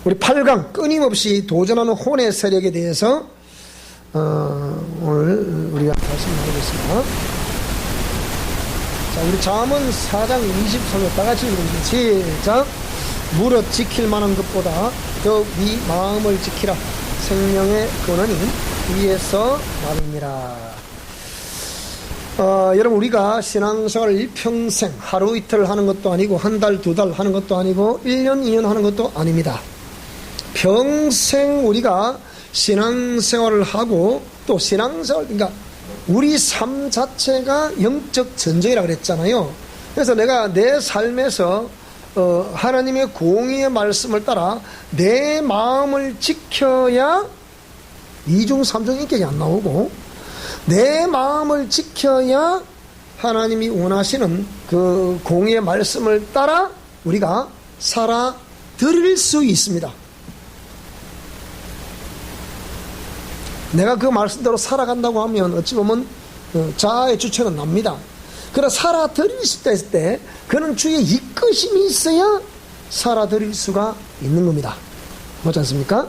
우리 8강 끊임없이 도전하는 혼의 세력에 대해서 오늘 우리가 말씀드리겠습니다. 자, 우리 잠언 4장 23절 다 같이 읽으면 시작. 무릇 지킬 만한 것보다 더욱 네 마음을 지키라. 생명의 근원이 위에서 나옵니다. 여러분, 우리가 신앙생활을 일평생 하루 이틀 하는 것도 아니고 한 달, 두 달 하는 것도 아니고 1년, 2년 하는 것도 아닙니다. 평생 우리가 신앙생활을 하고 또 신앙생활, 그러니까 우리 삶 자체가 영적 전쟁이라고 그랬잖아요. 그래서 내가 내 삶에서 하나님의 공의의 말씀을 따라 내 마음을 지켜야 2중 3중 인격이 안 나오고, 내 마음을 지켜야 하나님이 원하시는 그 공의의 말씀을 따라 우리가 살아 드릴 수 있습니다. 내가 그 말씀대로 살아간다고 하면 어찌 보면 자아의 주체는 납니다. 그러나 살아드릴 수 있을 때 그는 주의 이끄심이 있어야 살아드릴 수가 있는 겁니다. 그렇지 않습니까?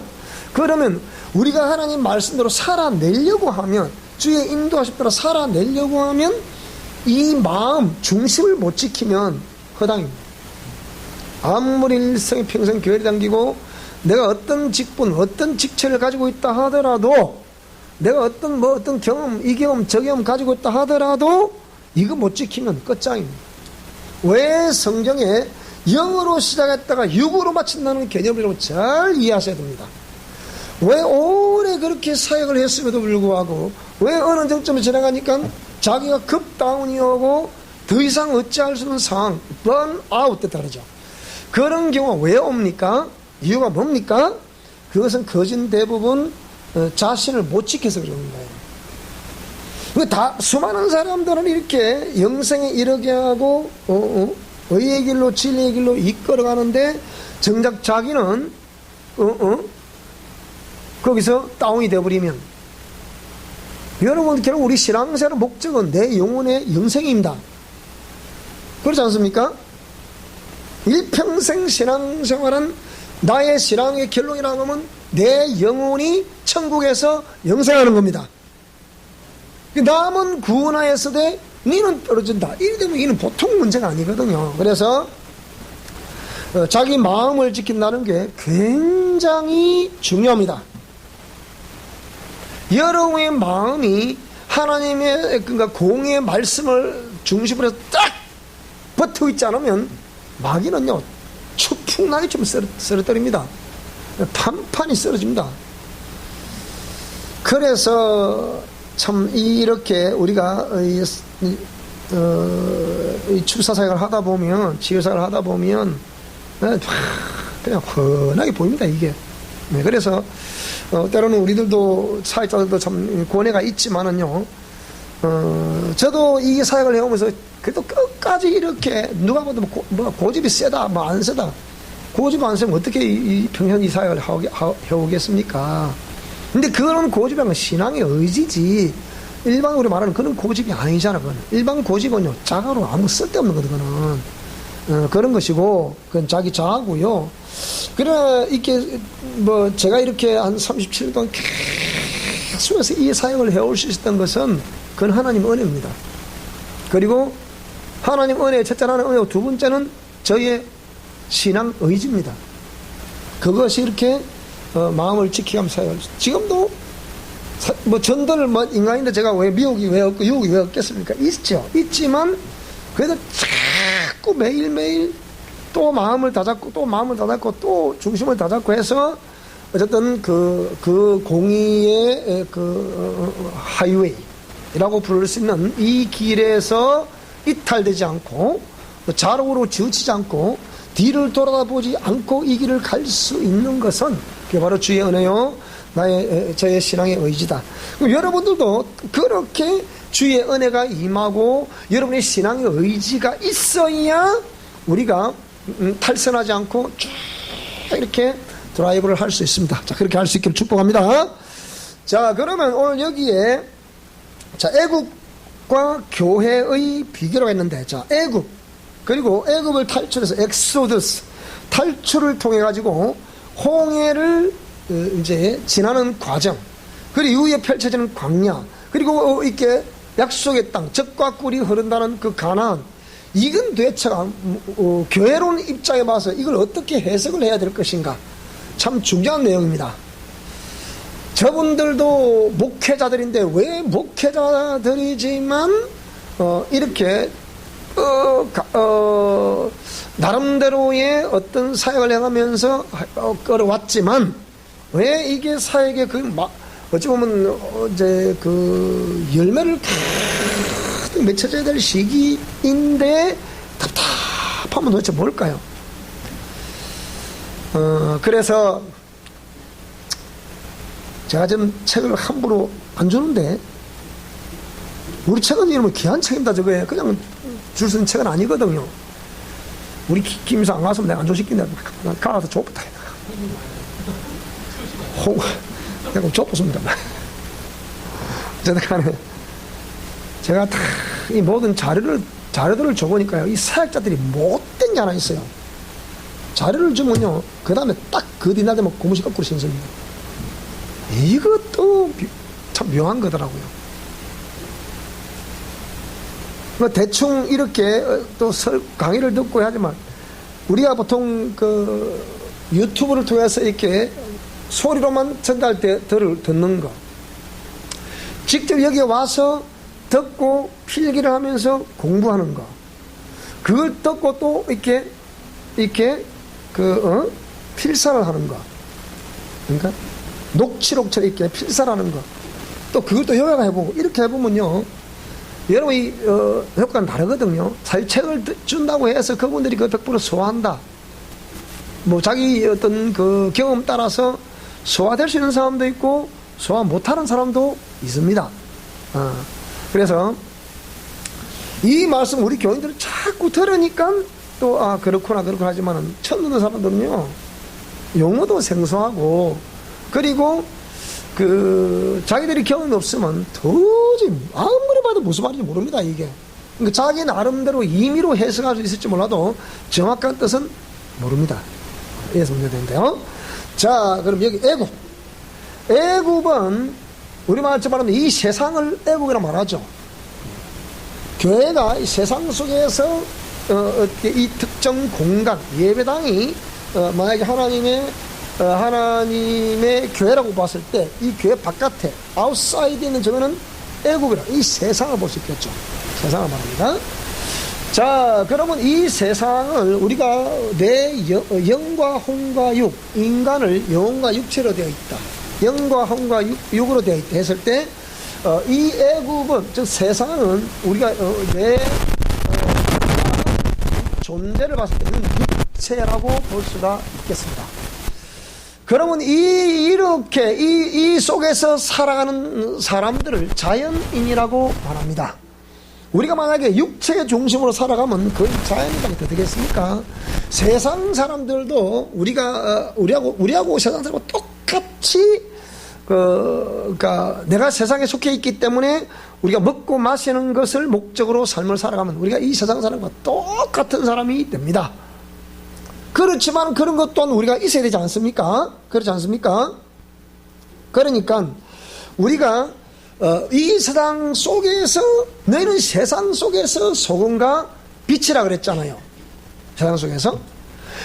그러면 우리가 하나님 말씀대로 살아내려고 하면, 주의 인도하심 따라 살아내려고 하면 이 마음 중심을 못 지키면 허당입니다. 아무리 일생에 평생 교회를 다니고 내가 어떤 직분, 어떤 직책을 가지고 있다 하더라도, 내가 어떤 경험, 이 경험, 저 경험 가지고 있다 하더라도 이거 못 지키면 끝장입니다. 왜 성경에 영으로 시작했다가 육으로 마친다는 개념을 잘 이해하셔야 됩니다. 왜 오래 그렇게 사역을 했음에도 불구하고 왜 어느 정점에 지나가니까 자기가 급다운이 오고 더 이상 어찌할 수 없는 상황, 번아웃 됐다 그러죠. 그런 경우가 왜 옵니까? 이유가 뭡니까? 그것은 거진 대부분 자신을 못 지켜서 그러는 거예요. 다 수많은 사람들은 이렇게 영생에 이르게 하고 의의 길로 진리의 길로 이끌어가는데 정작 자기는 거기서 다운이 되어버리면, 여러분, 결국 우리 신앙생활의 목적은 내 영혼의 영생입니다. 그렇지 않습니까? 일평생 신앙생활은 나의 신앙의 결론이라고 하면 내 영혼이 천국에서 영생하는 겁니다. 남은 구원하였으되 너는 떨어진다. 이래 되면 이는 보통 문제가 아니거든요. 그래서 자기 마음을 지킨다는 게 굉장히 중요합니다. 여러분의 마음이 하나님의, 그러니까 공의의 말씀을 중심으로 해서 딱 버티고 있지 않으면 마귀는요 추풍나게처럼 쓰러뜨립니다. 판판이 쓰러집니다. 그래서 참 이렇게 우리가 이 축사사역을 하다 보면, 치유사역을 하다 보면 그냥 훤하게 보입니다, 이게. 네, 그래서 때로는 우리들도 사역자들도 참 고뇌가 있지만은요, 저도 이 사역을 해오면서 그래도 끝까지 이렇게 누가 봐도 뭐 고집이 세다, 뭐 안 세다, 고집 안 세면 어떻게 평생 이 사역을 해오겠습니까? 근데 그런 고집은 신앙의 의지지, 일반 우리 말하는 그런 고집이 아니잖아. 그건 일반 고집은요 자가로 아무 쓸데없는 거든. 그거는 그런 것이고, 그건 자기 자아고요. 그러나 이렇게 뭐 제가 이렇게 한 37년 동안 계속해서 이 사역을 해올 수 있었던 것은 그건 하나님 은혜입니다. 그리고 하나님 은혜, 첫째는 하나님 은혜고 두 번째는 저의 신앙 의지입니다. 그것이 이렇게 마음을 지키면서 사역을, 지금도 뭐 전도를 뭐 인간인데 제가 왜 미혹이 왜 없고 유혹이 왜 없겠습니까? 있죠. 있지만 그래도 자꾸 매일매일 또 마음을 다잡고 또 마음을 다잡고 또 중심을 다잡고 해서 어쨌든 그 공의의 하이웨이라고 부를 수 있는 이 길에서 이탈되지 않고 좌로우로 치우치지 않고 뒤를 돌아보지 않고 이 길을 갈 수 있는 것은 그게 바로 주의 은혜요 저의 신앙의 의지다. 그럼 여러분들도 그렇게 주의 은혜가 임하고 여러분의 신앙의 의지가 있어야 우리가 탈선하지 않고 쭉 이렇게 드라이브를 할 수 있습니다. 자, 그렇게 할 수 있기를 축복합니다. 자, 그러면 오늘 여기에 자, 애굽과 교회의 비교라고 했는데, 자, 애굽, 그리고 애굽을 탈출해서 엑소더스 탈출을 통해 가지고 홍해를 이제 지나는 과정, 그리고 이후에 펼쳐지는 광야, 그리고 이렇게 약속의 땅, 젖과 꿀이 흐른다는 그 가나안, 이건 도대체가 교회론 입장에 봐서 이걸 어떻게 해석을 해야 될 것인가, 참 중요한 내용입니다. 저분들도 목회자들인데 왜 목회자들이지만 이렇게 나름대로의 어떤 사역을 행하면서 끌어왔지만 왜 이게 사역의 어찌 보면 이제 그 열매를 가득 맺혀져야 될 시기인데 답답하면 도대체 뭘까요? 그래서 제가 지금 책을 함부로 안 주는데, 우리 책은 이러면 귀한 책입니다. 저거에 그냥 줄 수 있는 책은 아니거든요. 우리 김이사 안 갔으면 내가 안 조시킨다. 가서 좁다. 내가 좁습니다. 어쨌든 간에 제가 다 이 모든 자료들을 줘보니까요, 이 사역자들이 못된 게 하나 있어요. 자료를 주면요, 그 다음에 딱 그 뒤날 되면 고무신 거꾸로 신습니다. 이것도 참 묘한 거더라고요. 대충 이렇게 또 강의를 듣고 하지만, 우리가 보통 그 유튜브를 통해서 이렇게 소리로만 전달 때 듣는 거, 직접 여기 와서 듣고 필기를 하면서 공부하는 거, 그걸 듣고 또 이렇게 필사를 하는 거, 그러니까 녹취록처럼 이렇게 필사하는 거, 또 그것도 요약해보고 이렇게 해보면요, 여러분 이 효과는 다르거든요. 사실 책을 준다고 해서 그분들이 그 100% 소화한다, 뭐 자기 어떤 그 경험 따라서 소화될 수 있는 사람도 있고 소화 못하는 사람도 있습니다. 그래서 이 말씀 우리 교인들은 자꾸 들으니까 또 그렇구나 하지만은 처음 듣는 사람들은요, 용어도 생소하고, 그리고 그 자기들이 경험이 없으면 도저히 아무리 봐도 무슨 말인지 모릅니다. 이게 그러니까 자기 나름대로 임의로 해석할 수 있을지 몰라도 정확한 뜻은 모릅니다. 이래서 문제되는데요. 자, 그럼 여기 애굽은 우리말로 말하면 이 세상을 애굽이라고 말하죠. 교회가 이 세상 속에서 이 특정 공간, 예배당이 만약에 하나님의 교회라고 봤을 때 이 교회 바깥에 아웃사이드에 있는 저거는 애굽이라, 이 세상을 볼 수 있겠죠. 세상을 말합니다. 자, 그러면 이 세상을 우리가 내 영과 혼과 육, 인간을 영과 육체로 되어 있다, 영과 혼과 육으로 되어 있다 했을 때 이 애굽은, 즉 세상은 우리가 내 존재를 봤을 때는 육체라고 볼 수가 있겠습니다. 그러면 이렇게 이 속에서 살아가는 사람들을 자연인이라고 말합니다. 우리가 만약에 육체의 중심으로 살아가면 거의 자연인이 되겠습니까? 세상 사람들도 우리하고 세상 사람하고 똑같이 그러니까 내가 세상에 속해 있기 때문에 우리가 먹고 마시는 것을 목적으로 삶을 살아가면 우리가 이 세상 사람과 똑같은 사람이 됩니다. 그렇지만 그런 것 또한 우리가 있어야 되지 않습니까? 그렇지 않습니까? 그러니까 우리가 이 세상 속에서, 너희는 세상 속에서 소금과 빛이라 그랬잖아요.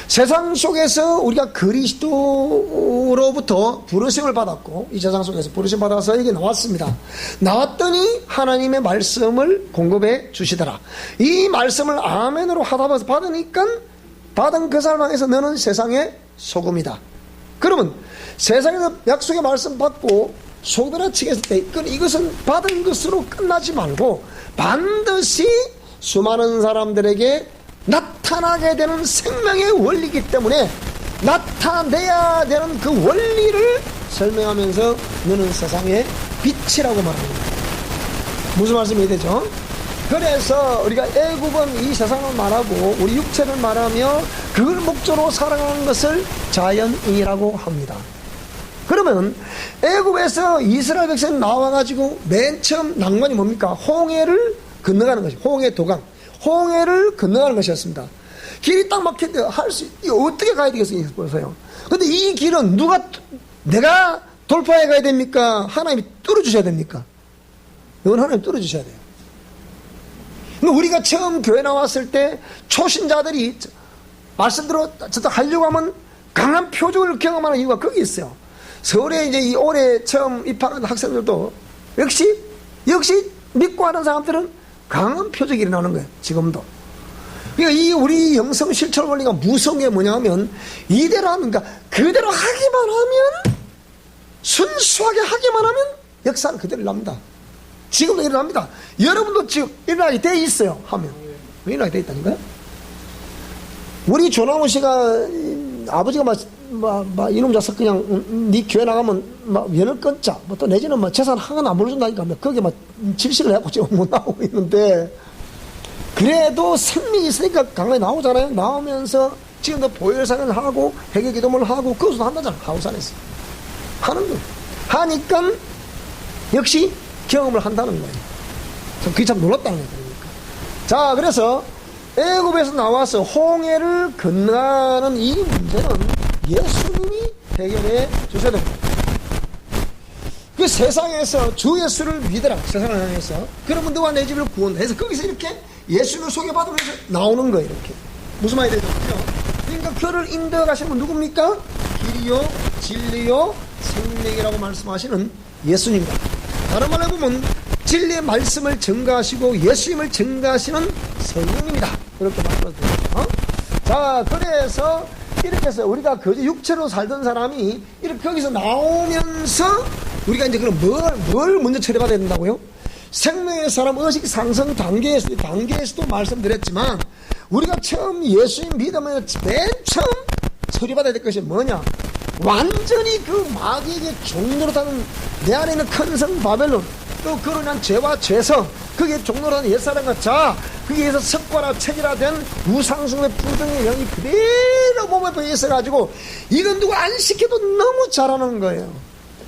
세상 속에서 우리가 그리스도로부터 부르심을 받았고, 이 세상 속에서 부르심 받아서 여기 나왔습니다. 나왔더니 하나님의 말씀을 공급해 주시더라. 이 말씀을 아멘으로 하다 받으니까 받은 그 사람 안에서 너는 세상의 소금이다. 그러면 세상에서 약속의 말씀 받고 소금이라 치겠을 때 이것은 받은 것으로 끝나지 말고 반드시 수많은 사람들에게 나타나게 되는 생명의 원리이기 때문에 나타내야 되는 그 원리를 설명하면서 너는 세상의 빛이라고 말합니다. 무슨 말씀이 되죠? 그래서 우리가 애굽은 이 세상을 말하고 우리 육체를 말하며 그걸 목적으로 살아가는 것을 자연인이라고 합니다. 그러면 애굽에서 이스라엘 백성이 나와가지고 맨 처음 낭만이 뭡니까? 홍해를 건너가는 것이, 홍해 도강, 홍해를 건너가는 것이었습니다. 길이 딱 막힌데 어떻게 가야 되겠어요? 보세요. 근데 이 길은 내가 돌파해 가야 됩니까? 하나님이 뚫어주셔야 됩니까? 이건 하나님 뚫어주셔야 돼요. 우리가 처음 교회 나왔을 때 초신자들이 말씀대로 저도 하려고 하면 강한 표적을 경험하는 이유가 거기 있어요. 서울에 이제 이 올해 처음 입학한 학생들도 역시 믿고 하는 사람들은 강한 표적이 일어나는 거예요. 지금도. 그러니까 이 우리 영성 실천 원리가 무서운 게 뭐냐면 이대로 하면 그대로 하기만 하면 순수하게 하기만 하면 역사는 그대로 일어납니다. 지금도 일어납니다. 여러분도 지금 일어나게 돼 있어요. 하면 일어나게 돼 있다니까요. 우리 조남우 씨가 아버지가 막 이놈 자석 그냥 네 교회 나가면 막 연을 끊자 또 내지는 재산 하나는 안 물어준다니까 거기에 질식을 해갖고 지금 못 나오고 있는데 그래도 생명이 있으니까 강하게 나오잖아요. 나오면서 지금도 보혈상을 하고 회개기도문을 하고 그것도 한다잖아. 하우산에서 하는 거예요. 하니까 역시 경험을 한다는 거예요. 그게 참 놀랍다는 거예요. 그러니까. 자, 그래서 애굽에서 나와서 홍해를 건너는 이 문제는 예수님이 해결해 주셔야 됩니다. 그 세상에서 주 예수를 믿으라. 세상을 향해서 그러면 너와 내 집을 구원다 해서 거기서 이렇게 예수를 소개받으면서 나오는 거예요. 이렇게 무슨 말이 되죠? 그러니까 그를 인도해 가시는 분 누굽니까? 길이요 진리요 생명이라고 말씀하시는 예수님입니다. 다른 말로 보면 진리의 말씀을 증거하시고 예수님을 증거하시는 성령입니다. 그렇게 말씀드려요. 자, 그래서 이렇게 해서 우리가 거저 육체로 살던 사람이 이렇게 거기서 나오면서 우리가 이제 그럼 뭘 먼저 처리받아야 된다고요? 생명의 사람 의식 상승 단계에서도 말씀드렸지만 우리가 처음 예수님 믿으면 맨 처음 처리받아야 될 것이 뭐냐? 완전히 그 마귀에게 종노릇하는 내 안에 있는 큰 성 바벨론 또 그로 인한 죄와 죄성 그게 종노릇하는 옛사람과 자 거기에서 습관화 체질화된 우상숭배 부정의 영이 그대로 몸에 배어 있어가지고 이건 누구 안 시켜도 너무 잘하는 거예요.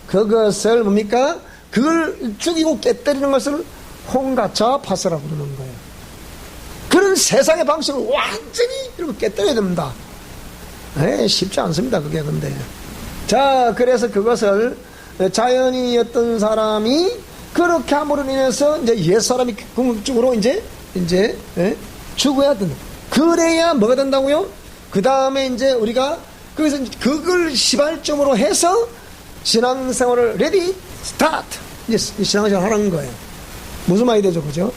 그것을 뭡니까? 그걸 죽이고 깨뜨리는 것을 홍가차 파스라고 부르는 거예요. 그런 세상의 방식을 완전히 이렇게 깨뜨려야 됩니다. 쉽지 않습니다. 그게 근데. 자, 그래서 그것을 자연인이었던 사람이 그렇게 함으로 인해서 이제 옛사람이 궁극적으로 이제 죽어야 된다. 그래야 뭐가 된다고요? 그 다음에 이제 우리가 거기서 그걸 시발점으로 해서 신앙생활을 레디 스타트 이제 신앙생활 하는 거예요. 무슨 말이 되죠, 그죠?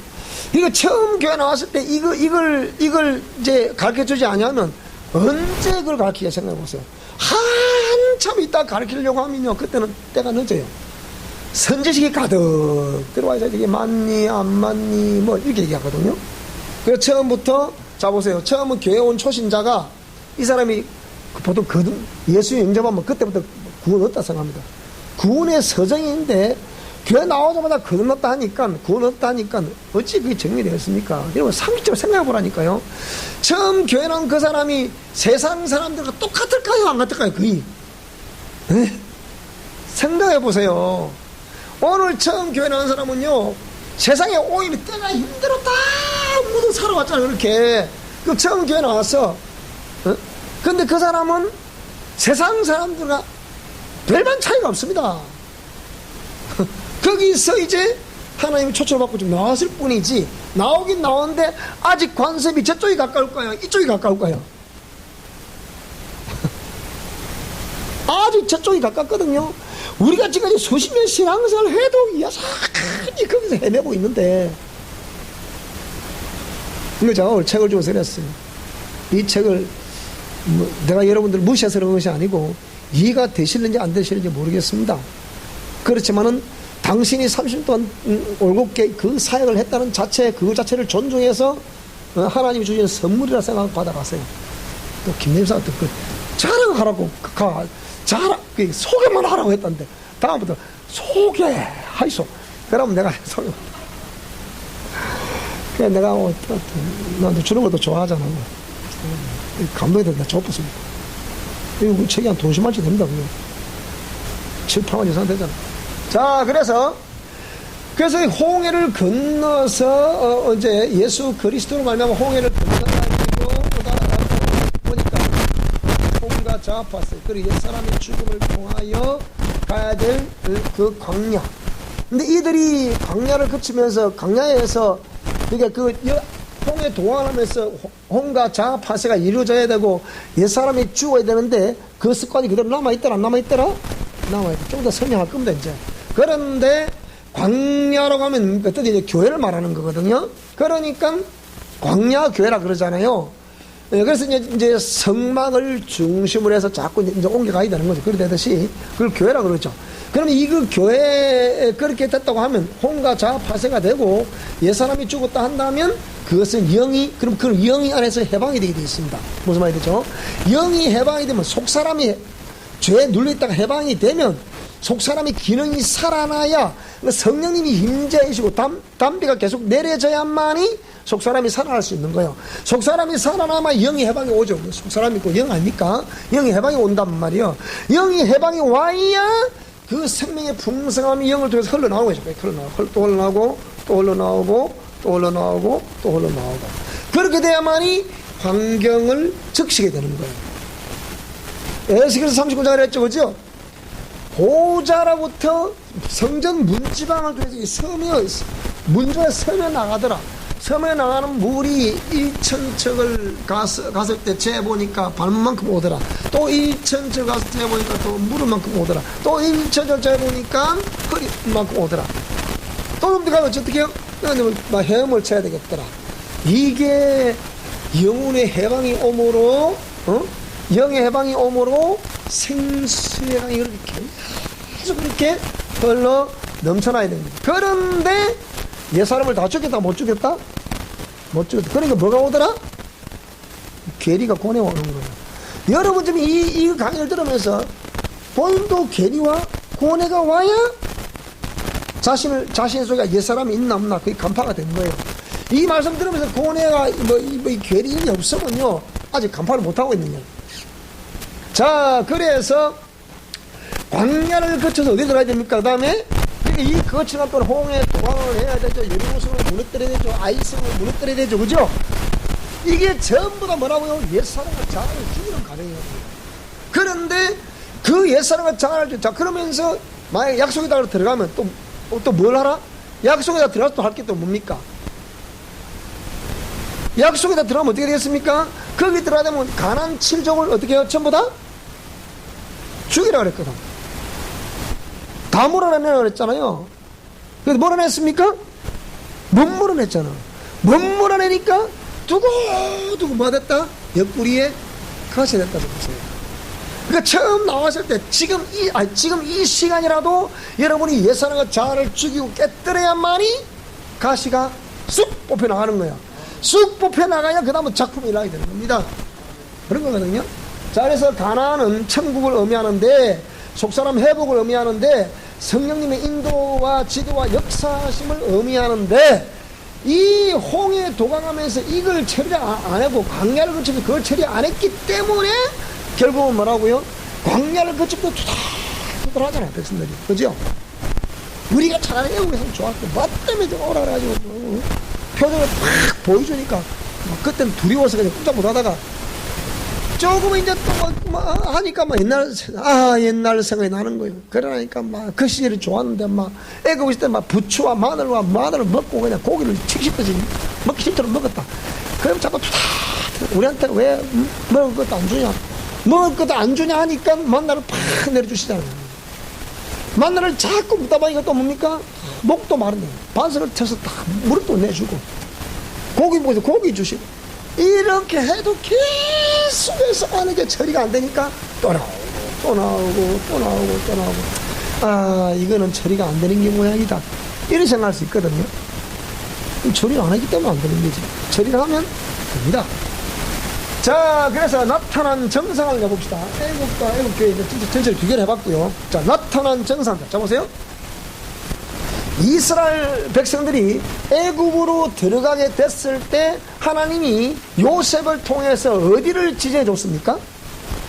이거 처음 교회 나왔을 때 이걸 이제 가르쳐 주지 않으면 언제 그걸 가르치게 생각해 보세요. 한참 있다 가르치려고 하면요, 그때는 때가 늦어요. 선지식이 가득 들어와서 이게 맞니 안 맞니 뭐 이렇게 얘기하거든요. 그래서 처음부터 자 보세요. 처음은 교회 온 초신자가 이 사람이 보통 예수 영접하면 그때부터 구원 얻다 생각합니다. 구원의 서정인데 교회 나오자마자 구원 얻다 하니까 어찌 그게 정리되었습니까? 여러분 상식적으로 생각해 보라니까요. 처음 교회 나온 그 사람이 세상 사람들과 똑같을까요? 안 같을까요? 거의 생각해 보세요. 오늘 처음 교회 나온 사람은요, 세상에 오히려 때가 힘들었다 모두 살아왔잖아요. 그렇게 그 처음 교회 나왔어. 근데 그 사람은 세상 사람들과 별반 차이가 없습니다. 거기서 이제 하나님이 초청받고 좀 나왔을 뿐이지, 나오긴 나오는데 아직 관습이 저쪽이 가까울까요? 이쪽이 가까울까요? 아직 저쪽이 가깝거든요. 우리가 지금 수십 년 신앙생활을 해도 여전히 거기서 헤매고 있는데, 이거 제가 오늘 책을 주고 드렸어요. 이 책을 내가 여러분들 무시해서 그런 것이 아니고 이해가 되시는지 안 되시는지 모르겠습니다. 그렇지만은 당신이 30년 동안 올곧게 그 사역을 했다는 그 자체를 존중해서 하나님이 주신 선물이라 생각 받아가세요. 또 김님사가 또 자랑하라고 소개만 하라고 했던데 다음부터 소개하이소. 그러면 내가 소개. 그래 내가 나도 주는 것도 좋아하잖아. 감동이 된다. 좋습니다. 이거 책이 한 20만치 됩니다. 7, 8만 이상 되잖아. 자, 그래서 홍해를 건너서 이제 예수 그리스도로 말미암아 홍해를 건너가지고 홍해가 자파세. 그리고 옛사람의 죽음을 통하여 가야 될 그 광야. 근데 이들이 광야를 거치면서 광야에서 홍해 동안하면서 홍과 자파세가 이루어져야 되고 옛사람이 죽어야 되는데 그 습관이 그대로 남아있더라 안 남아있더라? 남아있더라. 좀 더 설명할 겁니다 이제. 그런데 광야라고 하면 그때 이제 교회를 말하는 거거든요. 그러니까 광야 교회라 그러잖아요. 그래서 이제 성막을 중심으로 해서 자꾸 이제 옮겨가야 되는 거죠. 그렇게 되듯이 그걸 교회라 그러죠. 그러면 그 교회에 그렇게 됐다고 하면 홍과 자파세가 되고 옛사람이 죽었다 한다면 그것은 그럼 그 영이 안에서 해방이 되게 되어 있습니다. 무슨 말이 되죠? 영이 해방이 되면 속사람이 죄에 눌려있다가 해방이 되면 속사람의 기능이 살아나야 성령님이 임재하시고 담비가 계속 내려져야만이 속사람이 살아날 수 있는 거예요. 속사람이 살아나면 영이 해방이 오죠. 속사람이 있고 영 아닙니까? 영이 해방이 온단 말이에요. 영이 해방이 와야 그 생명의 풍성함이 영을 통해서 흘러나오는 거죠. 또 흘러나오고 또 흘러나오고 또 흘러나오고 또 흘러나오고 그렇게 돼야만이 광경을 적시게 되는 거예요. 에스겔서 39장을 했죠. 그죠? 보좌로부터 성전 문지방을 통해서 문전에 서며 나가더라. 서며 나가는 물이 1,000척을 갔을 때 재보니까 발만큼 오더라. 또 1,000척 갔을 때 재보니까 또 무릎만큼 오더라. 또 1,000척 재보니까 허리만큼 오더라. 또 가면 어떻게 해요? 헤엄을 쳐야 되겠더라. 이게 영혼의 해방이 오므로 영의 해방이 오므로 생수의 해방이 그렇게 계속 그렇게 흘러 넘쳐나야 됩니다. 그런데 옛사람을 다 죽였다 못 죽였다? 못 죽였다. 그러니까 뭐가 오더라? 괴리가 고뇌 오는 거예요. 여러분 지금 이 강의를 들으면서 본인도 괴리와 고뇌가 와야 자신의 속에 옛사람이 있나 없나 그게 간파가 된 거예요. 이 말씀 들으면서 고뇌가 이 괴리이 없으면요 아직 간파를 못하고 있는 거예요. 자, 그래서 광야를 거쳐서 어디 들어야 됩니까? 그 다음에 이 거치는 동안 홍해 도망을 해야 되죠. 예루살렘을 무너뜨려야 되죠. 아이성을 무너뜨려야 되죠. 그죠? 이게 전부 다 뭐라고요? 옛사람과 자아를 죽이는 과정이거든요. 그런데 그 옛사람과 자아를 자 그러면서 만약에 약속에다 들어가면 또 뭘 하라? 약속에다 들어가서 또 할 게 또 뭡니까? 약속에다 들어가면 어떻게 되겠습니까? 거기 들어가면 가나안 7족을 어떻게 해요? 전부 다 죽이라 그랬거든. 다 몰아내라 그랬잖아요. 그래서 몰아냈습니까? 못 몰아냈잖아. 못 몰아내니까 두고 뭐 됐다? 옆구리에 가시 됐다 그랬어요. 그러니까 처음 나왔을 때 지금 이 시간이라도 여러분이 옛사람과 자아를 죽이고 깨뜨려야만이 가시가 쑥 뽑혀 나가는 거야. 쑥 뽑혀 나가야 그 다음은 작품이 일어나게 되는 겁니다. 그런 거거든요. 자, 그래서 가나안은 천국을 의미하는데 속사람 회복을 의미하는데 성령님의 인도와 지도와 역사심을 의미하는데 이 홍해 도강하면서 이걸 처리 안 하고 광야를 거치면서 그걸 처리 안 했기 때문에 결국은 뭐라고요? 광야를 거치고 투덜투덜 하잖아요, 백성들이. 그죠? 우리가 차라리 애국에서 좋았고 뭐 때문에 오라 그래가지고 표정을 팍 보여주니까 그때는 두려워서 그냥 꼼짝 못하다가 조금 이제 또 하니까 옛날 생각이 나는 거예요. 그러니까 그 시절이 좋았는데 애국 있을 때 부추와 마늘을 먹고 그냥 고기를 칙식듯이 먹기 싫도록 먹었다. 그럼 자꾸 우리한테 왜 먹을 것도 안 주냐? 먹을 것도 안 주냐 하니까 만나를 팍 내려주시잖아요. 만나를 자꾸 묻다 보니까 또 뭡니까? 목도 마른데 반석을 쳐서 딱 물을 또 내주고 고기 먹어서 고기 주시고 이렇게 해도 계속해서 하는 게 처리가 안 되니까 또 나오고 이거는 처리가 안 되는 게 모양이다 이런 생각할 수 있거든요. 처리를 안 하기 때문에 안 되는 거지. 처리를 하면 됩니다. 자, 그래서 나타난 정상을 해봅시다. 애국과 애국교회 전체를 비교를 해봤고요. 자, 나타난 정상. 자, 보세요. 이스라엘 백성들이 애국으로 들어가게 됐을 때 하나님이 요셉을 통해서 어디를 지정해 줬습니까?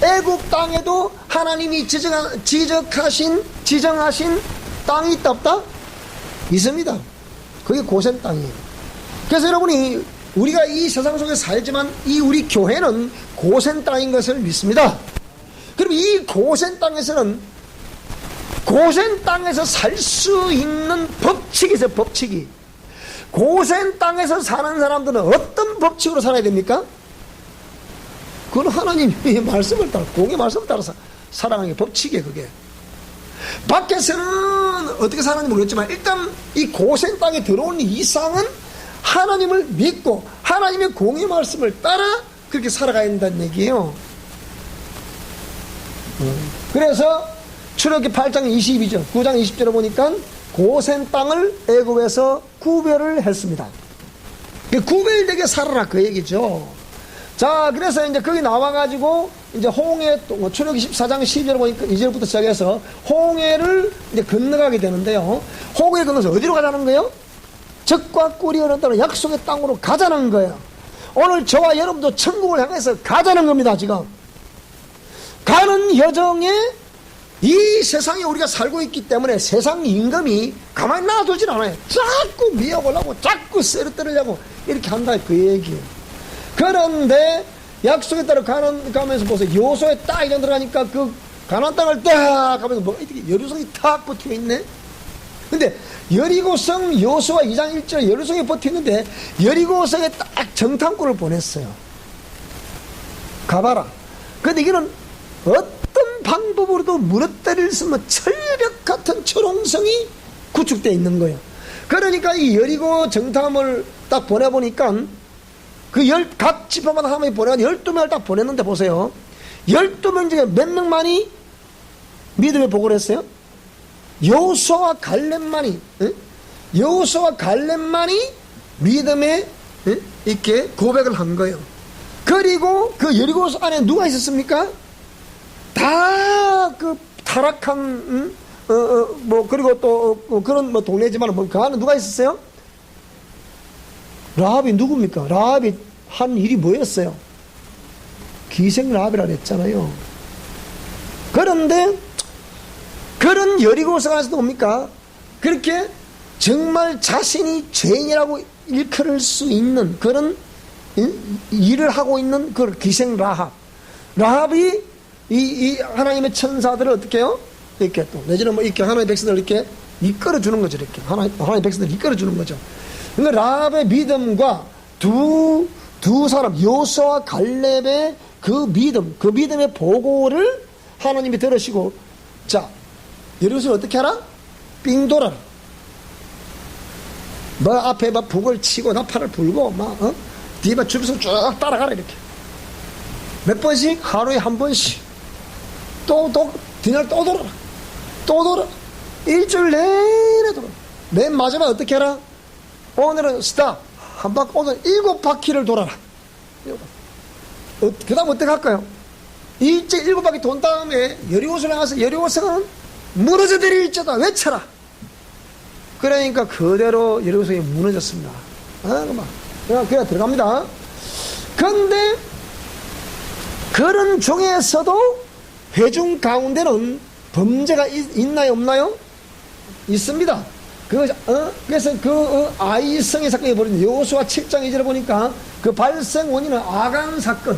애국 땅에도 하나님이 지정하신 땅이 있다 없다? 있습니다. 그게 고센 땅이에요. 그래서 여러분이 우리가 이 세상 속에 살지만 이 우리 교회는 고센 땅인 것을 믿습니다. 그럼 이 고센 땅에서는 고센 땅에서 살 수 있는 법칙이 있어요. 법칙이. 고센 땅에서 사는 사람들은 어떤 법칙으로 살아야 됩니까? 그건 하나님의 말씀을 따라, 공의 말씀을 따라서 살아가는 게 법칙이에요. 그게. 밖에서는 어떻게 사는지 모르겠지만 일단 이 고센 땅에 들어온 이상은 하나님을 믿고 하나님의 공의 말씀을 따라 그렇게 살아가야 된다는 얘기예요. 그래서 출애굽기 8장 22절 9장 20절에 보니까 고센 땅을 애굽에서 구별을 했습니다. 구별되게 살아라 그 얘기죠. 자, 그래서 이제 거기 나와가지고 이제 홍해, 출애굽기 14장 12절 보니까 2절부터 시작해서 홍해를 이제 건너가게 되는데요. 홍해 건너서 어디로 가자는 거예요? 적과 꿀이 흐르는 땅 약속의 땅으로 가자는 거예요. 오늘 저와 여러분도 천국을 향해서 가자는 겁니다. 지금 가는 여정에 이 세상에 우리가 살고 있기 때문에 세상 임금이 가만히 놔두질 않아요. 자꾸 미워보려고 자꾸 쓰러뜨리려고 이렇게 한다 그 얘기예요. 그런데 약속에 따라 가면서 보세요. 여호수아에 딱 이전 들어가니까 그 가나안 땅을 딱 가면서 뭐 이렇게 여리고성이 탁 붙어 있네. 근데 여리고성 여호수아 2장 1절에 여리고성이 붙어 있는데 여리고성에 딱 정탐꾼을 보냈어요. 가봐라. 근데 이거는 어떤 방법으로도 무너뜨릴 수 없는 철벽 같은 초롱성이 구축되어 있는 거예요. 그러니까 이 여리고 정탐을 딱 보내보니까 각 지파마다 한 명이 보내가 12명을 딱 보냈는데 보세요. 12명 중에 몇 명만이 믿음의 보고를 했어요? 여호수아와 갈렙만이 믿음에 이렇게 고백을 한 거예요. 그리고 그 여리고 안에 누가 있었습니까? 다 그 타락한 뭐 그리고 또 그런 뭐 동네지만 뭐 그 안에 누가 있었어요? 라합이 누굽니까? 라합이 한 일이 뭐였어요? 기생 라합이라 그랬잖아요. 그런데 그런 여리고성 안에서도 뭡니까? 그렇게 정말 자신이 죄인이라고 일컬을 수 있는 그런 일을 하고 있는 그 기생 라합이 이 하나님의 천사들을 어떻게 해요? 이렇게 또 내지는 뭐 이렇게 하나님의 백성들을 이렇게 이끌어주는 거죠. 이렇게 하나님의 백성들을 이끌어주는 거죠. 그러니까 라합의 믿음과 두 사람 여호수아와 갈렙의 그 믿음의 보고를 하나님이 들으시고, 자, 여리고성을 어떻게 하라? 삥 돌아라. 뭐 앞에 막 북을 치고 나팔을 불고 막 뒤에 막 주변에서 쭉 따라가라. 이렇게 몇 번씩, 하루에 한 번씩 또 뒤날 또 돌아 일주일 내내 돌아. 맨 마지막 어떻게 해라? 오늘은 스탑 한 바퀴, 오늘 7바퀴를 돌아라. 그 다음 어떻게 할까요? 일제 7바퀴 돈 다음에 여리고성에 가서 여리고성은 무너져 내릴지어다 외쳐라. 그러니까 그대로 여리고성이 무너졌습니다. 그냥 들어갑니다. 그런데 그런 중에서도 회중 가운데는 범죄가 있나요, 없나요? 있습니다. 그래서 아이성의 사건이 벌어진 여호수아 7장 2절에 보니까 그 발생 원인은 아간 사건,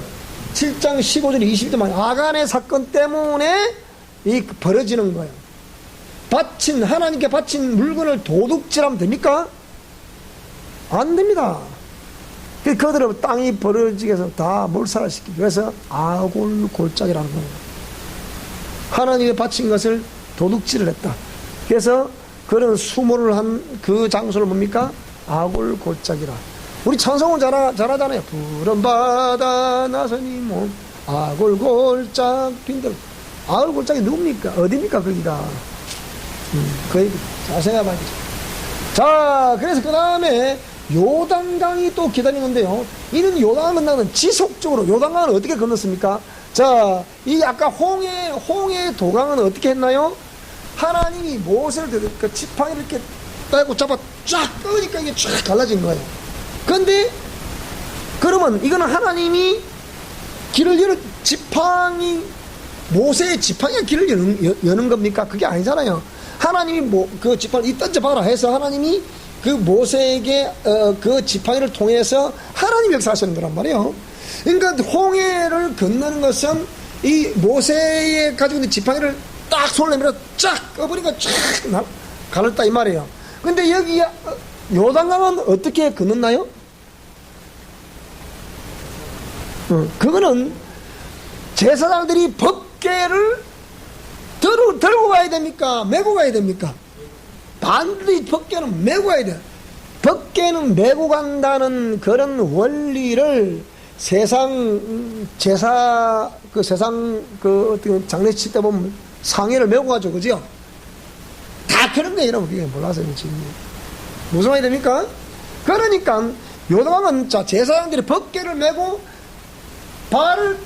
7장 15절 20절만 아간의 사건 때문에 벌어지는 거예요. 하나님께 바친 물건을 도둑질하면 됩니까? 안 됩니다. 그들은 땅이 벌어지게 해서 다 몰살시키기 위해서 아골골짝이라는 거예요. 하나님께 바친 것을 도둑질을 했다. 그래서 그런 수모를 한 그 장소를 뭡니까? 아골골짝이라. 우리 찬송을 잘하잖아요. 푸른 바다 나서니 몸 아골골짝 빈들. 아골골짝이 누굽니까? 어디입니까 거기가? 그 얘기 잘 생각해봐야 되죠. 자, 그래서 그 다음에 요단강이 또 기다리는데요. 이는 요단을 건너는 지속적으로 요단강을 어떻게 건넜습니까? 자, 이 아까 홍해 도강은 어떻게 했나요? 하나님이 모세를 그 지팡이를 이렇게 따고 잡아 쫙 끄니까 이게 쫙 갈라진 거예요. 근데 그러면 이거는 하나님이 길을 모세의 지팡이가 길을 여는 겁니까? 그게 아니잖아요. 하나님이 그 지팡이 던져봐라 해서 하나님이 그 모세에게 그 지팡이를 통해서 하나님 역사하시는 거란 말이에요. 그러니까 홍해를 건너는 것은 이 모세의 가지고 있는 지팡이를 딱 손을 내밀어 쫙 꺼버리니까 쫙 갈랐다 이 말이에요. 근데 여기 요단강은 어떻게 건넜나요? 그거는 제사장들이 법궤를 들고 가야 됩니까? 메고 가야 됩니까? 반드시 법궤는 메고 가야 돼요. 법궤는 메고 간다는 그런 원리를 세상 어떻게 장례식 때 보면 상의를 메고 가죠, 그죠? 다 그런 게 여러분 그게 몰라서요 지금. 무슨 말이 됩니까? 그러니까 요단강은 자 제사장들이 법궤를 메고 발을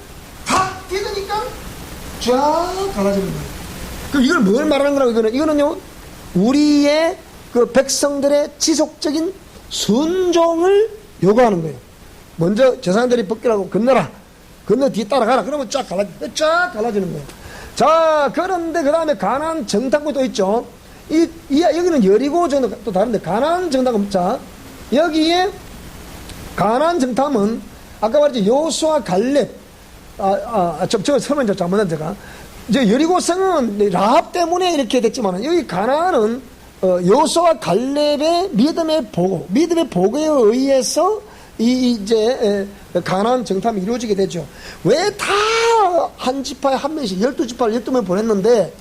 탁 디디니까 쫙 갈라지는 거예요. 그럼 이걸 뭘 말하는 거라고? 이거는요 우리의 그 백성들의 지속적인 순종을 요구하는 거예요. 먼저 제사장들이 법궤라고 건너라. 건너 뒤에 따라가라. 그러면 쫙 갈라지는 거예요. 자, 그런데 그 다음에 가나안 정탐꾼이 또 있죠. 여기는 여리고 정탐 또 다른데 가나안 정탐꾼. 자, 여기에 가나안 정탐은 아까 말했죠. 요수아 갈렙. 저거 설명 잘못한 제가. 이제 여리고성은 라합 때문에 이렇게 됐지만 여기 가나안은 요수아 갈렙의 믿음의 보고에 의해서 이제 가나안 정탐이 이루어지게 되죠. 왜 다 한 지파에 한 명씩 12지파를 12명 보냈는데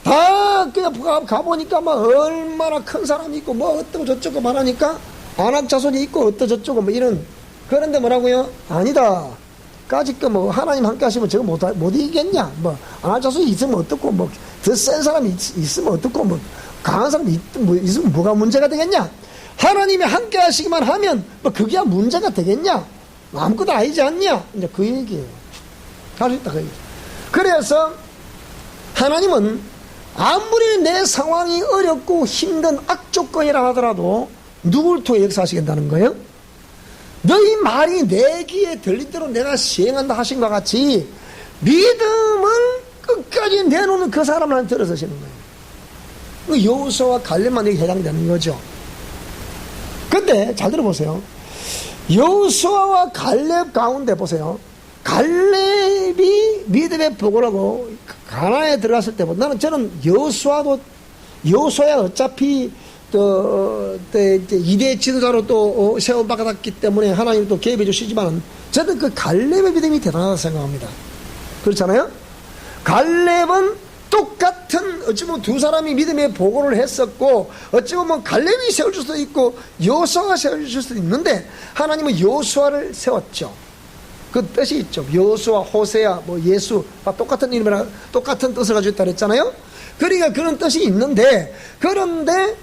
다 그냥 가보니까 막 얼마나 큰 사람이 있고 뭐 어쩌고 저쩌고 말하니까 아낙 자손이 있고 어쩌고 저쩌고 뭐 이런. 그런데 뭐라고요? 아니다. 까짓 뭐 하나님 함께 하시면 저거 못 이기겠냐? 뭐 아낙 자손이 있으면 어떻고 뭐 더 센 사람이 있으면 어떻고 뭐 강한 사람이 있으면 뭐가 문제가 되겠냐? 하나님이 함께 하시기만 하면 뭐 그게 문제가 되겠냐? 아무것도 아니지 않냐? 이제 그 얘기예요. 할 수 있다 그 얘기. 그래서 하나님은 아무리 내 상황이 어렵고 힘든 악조건이라 하더라도 누구를 통해 역사하시겠다는 거예요? 너희 말이 내 귀에 들린 대로 내가 시행한다 하신 것 같이 믿음을 끝까지 내놓는 그 사람을 들어서시는 거예요. 여호수아와 갈렙만 여기 해당되는 거죠. 근데 잘 들어보세요. 여호수아와 갈렙 가운데 보세요. 갈렙이 믿음의 보고라고 가나안에 들어갔을 때보다 저는 여호수아야 어차피 이제 2대 지도자로 또 세워받았기 때문에 하나님 또 개입해 주시지만 저는 그 갈렙의 믿음이 대단하다고 생각합니다. 그렇잖아요? 갈렙은 똑같은 어찌 보면 두 사람이 믿음의 보고를 했었고 어찌 보면 갈렙이 세워줄 수도 있고 여호수아가 세워줄 수도 있는데 하나님은 여호수아를 세웠죠. 그 뜻이 있죠. 여호수아, 호세아, 뭐 예수 똑같은 이름이라 똑같은 뜻을 가지고 있다 그랬잖아요. 그러니까 그런 뜻이 있는데 그런데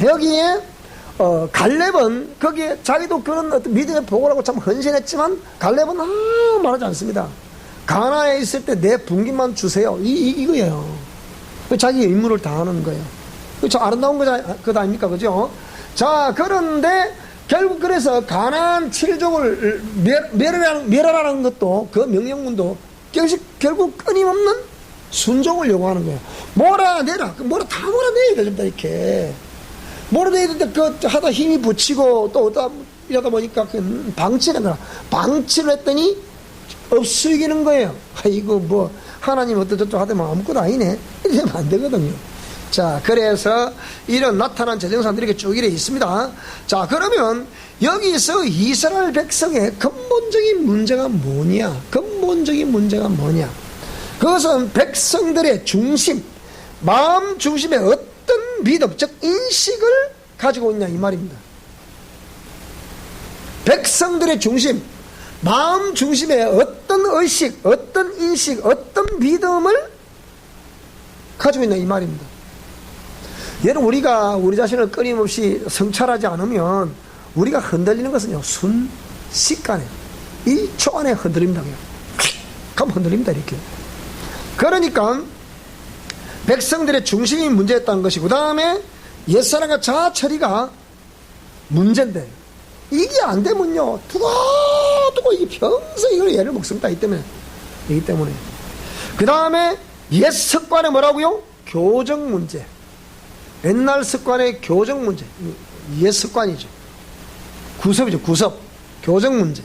여기에 갈렙은 거기에 자기도 그런 어떤 믿음의 보고라고 참 헌신했지만 갈렙은 말하지 않습니다. 가나안에 있을 때 내 분깃만 주세요. 이거예요. 자기 임무를 다하는 거예요. 참 아름다운 거 아닙니까? 그죠? 자, 그런데 결국 그래서 가나안 7족을 멸하라는 것도 그 명령문도 결국 끊임없는 순종을 요구하는 거예요. 몰아내라. 다 몰아내야 된다, 이렇게. 몰아내야 되는데 그 하다 힘이 붙이고 또 이러다 보니까 방치를 한다. 방치를 했더니 없어지는 거예요. 이거 뭐 하나님 어쩌저쩌 하더만 아무것도 아니네. 이러면 안 되거든요. 자, 그래서 이런 나타난 재정사들에게 쭉 이래 있습니다. 자, 그러면 여기서 이스라엘 백성의 근본적인 문제가 뭐냐? 근본적인 문제가 뭐냐? 그것은 백성들의 중심, 마음 중심에 어떤 믿음, 즉 인식을 가지고 있냐 이 말입니다. 백성들의 중심, 마음 중심에 어떤 의식, 어떤 인식, 어떤 믿음을 가지고 있냐 이 말입니다. 여러분 우리가 우리 자신을 끊임없이 성찰하지 않으면 우리가 흔들리는 것은요 순식간에 1초 안에 흔들립니다. 그냥 가면 흔들립니다 이렇게. 그러니까 백성들의 중심이 문제였다는 것이고 그 다음에 옛사람과 자처리가 문제인데 이게 안 되면요 두고 이게 평생 이걸 애를 먹습니다. 이기 때문에 그 다음에 옛 습관에 뭐라고요? 교정 문제. 옛날 습관의 교정 문제. 옛 습관이죠. 구섭이죠. 구섭. 교정 문제.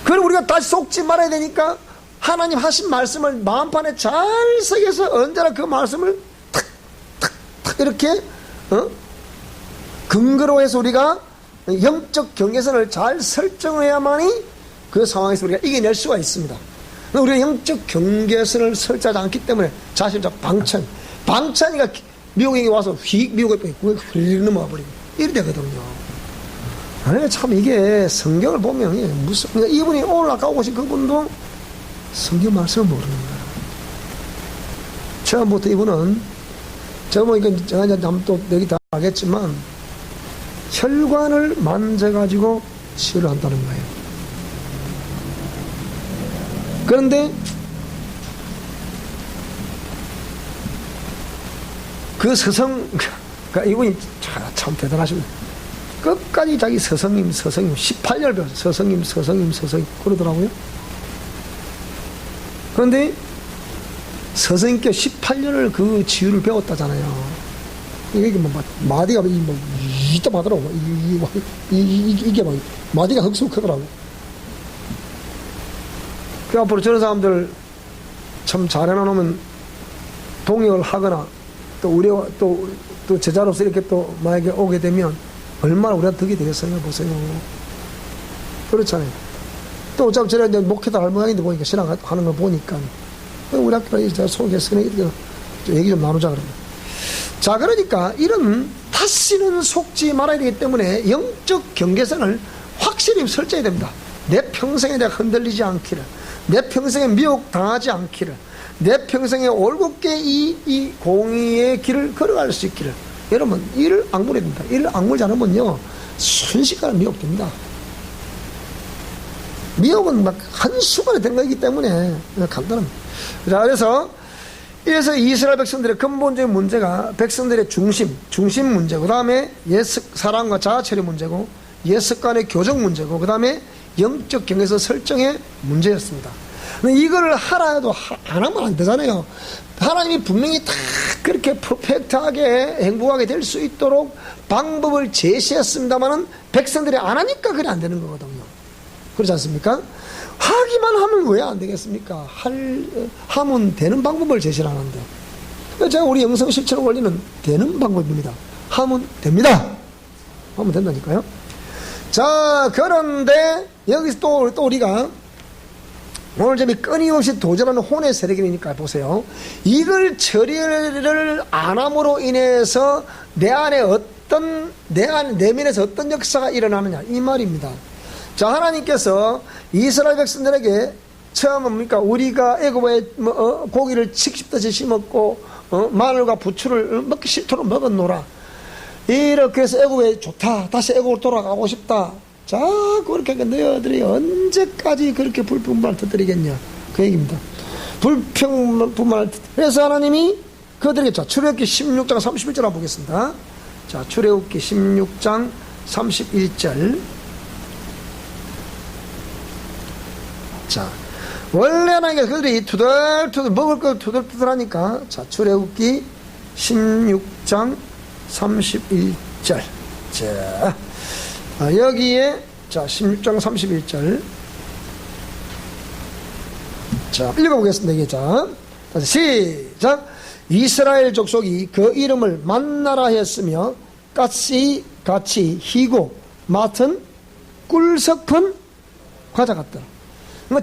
그럼 우리가 다시 속지 말아야 되니까 하나님 하신 말씀을 마음판에 잘 새겨서 언제나 그 말씀을 탁탁탁 이렇게 근거로 해서 우리가 영적 경계선을 잘 설정해야만이 그 상황에서 우리가 이겨낼 수가 있습니다. 우리가 영적 경계선을 설정하지 않기 때문에 자신자 방찬이가 미국에 와서 휙 미국에 휙 넘어가 버리고 이래 되거든요. 아니, 참 이게 성경을 보면 무슨, 그러니까 이분이 오늘 아까 오신 그분도 성경 말씀을 모르는 거야. 처음부터 이분은 제가 제가 또 여기 다 하겠지만 혈관을 만져가지고 치유를 한다는 거예요. 그런데 그 스성, 그러니까 이분이 참 대단하십니다. 끝까지 자기 스성님 18년을 배웠어요. 스성님 그러더라고요. 그런데 스승님께 18년을 그 치유를 배웠다잖아요. 이게 뭐 마디가 이따 하더라고. 이게 막 마디가 흑숙하더라고. 그 앞으로 저런 사람들 참 잘 해놓으면 동역을 하거나 또 우리와 또 제자로서 이렇게 또 만약에 오게 되면 얼마나 우리가 덕이 되겠어요. 보세요. 그렇잖아요. 또 어차피 저래 목회도 할 모양인데 보니까 신앙하는 걸 보니까 우리 학교에 제가 소개했으니 이렇게 얘기 좀 나누자 그러면. 자, 그러니까 이런 다시는 속지 말아야 되기 때문에 영적 경계선을 확실히 설정해야 됩니다. 내 평생에 내가 흔들리지 않기를, 내 평생에 미혹당하지 않기를, 내 평생에 올곧게 이 공의의 길을 걸어갈 수 있기를. 여러분, 이를 악물어야 됩니다. 이를 악물지 않으면요 순식간에 미혹됩니다. 미혹은 막 한순간에 된 거이기 때문에 간단합니다. 자, 그래서 이스라엘 백성들의 근본적인 문제가 백성들의 중심 문제고, 그 다음에 사랑과 자아처리 문제고, 예습관의 교정 문제고, 그 다음에 영적 경계에서 설정의 문제였습니다. 근데 이걸 하라 해도 안 하면 안 되잖아요. 하나님이 분명히 다 그렇게 퍼펙트하게 행복하게 될 수 있도록 방법을 제시했습니다만은 백성들이 안 하니까 그래 안 되는 거거든요. 그렇지 않습니까? 하기만 하면 왜 안 되겠습니까? 하면 되는 방법을 제시를 하는데. 제가 우리 영성 실천 원리는 되는 방법입니다. 하면 됩니다. 하면 된다니까요. 자, 그런데 여기서 또 우리가 오늘 점이 끊임없이 도전하는 혼의 세력이니까 보세요. 이걸 처리를 안 함으로 인해서 내 내면에서 어떤 역사가 일어나느냐 이 말입니다. 자, 하나님께서 이스라엘 백성들에게 처음 뭡니까? 우리가 애굽에 고기를 씩씩듯이 심었고 마늘과 부추를 먹기 싫도록 먹었노라. 이렇게 해서 애굽에 좋다. 다시 애굽으로 돌아가고 싶다. 자, 그렇게 너희들이 언제까지 그렇게 불평만을 터뜨리겠냐 그 얘기입니다. 불평만을 그래서 하나님이 그들에게, 자, 출애굽기 16장 31절 한번 보겠습니다. 자, 출애굽기 16장 31절. 자, 원래 하나님께서 그들이 투덜투덜 먹을 걸 투덜투덜하니까, 자, 출애굽기 16장 31절. 자, 여기에, 자, 16장 31절. 자, 읽어보겠습니다. 이게, 자, 다시 시작. 이스라엘 족속이 그 이름을 만나라 했으며 같이 희고 맡은 꿀석픈 과자 같더라.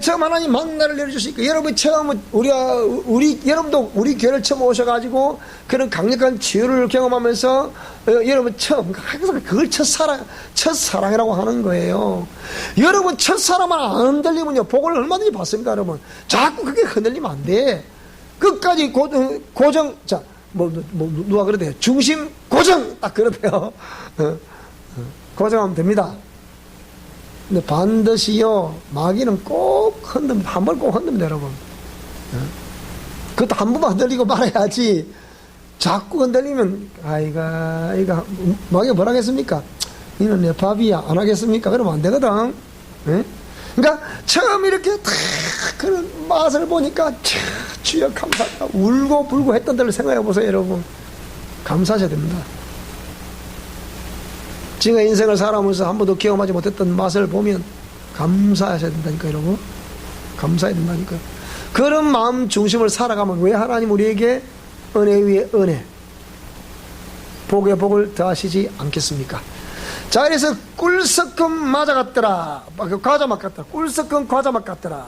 처음 하나님 만나를 내려주시니까, 여러분 처음 여러분도 우리 교회를 처음 오셔가지고 그런 강력한 치유를 경험하면서 여러분 처음 항상 그걸 첫사랑이라고 하는 거예요. 여러분 첫사랑만 안 흔들리면요 복을 얼마든지 받습니다. 여러분 자꾸 그게 흔들리면 안 돼. 끝까지 고정. 자, 누가 그러대요? 중심 고정 딱 그러대요. 고정하면 됩니다. 근데 반드시요, 마귀는 꼭 한 번 꼭 흔듭니다, 여러분. 그것도 한 번만 흔들리고 말아야지. 자꾸 흔들리면, 아이가, 마귀가 뭐라 하겠습니까? 니는 내 밥이야. 안 하겠습니까? 그러면 안 되거든. 예? 그러니까, 처음 이렇게 탁, 그런 맛을 보니까, 주여 감사합니다. 울고 불고 했던 데를 생각해 보세요, 여러분. 감사하셔야 됩니다. 지금 인생을 살아오면서 한 번도 경험하지 못했던 맛을 보면 감사하셔야 된다니까, 여러분. 감사해야 된다니까. 그런 마음 중심을 살아가면 왜 하나님 우리에게 은혜 위에 은혜, 복에 복을 더하시지 않겠습니까? 자, 그래서 꿀섞은 마자 같더라. 과자 맛 같더라. 꿀섞은 과자 맛 같더라.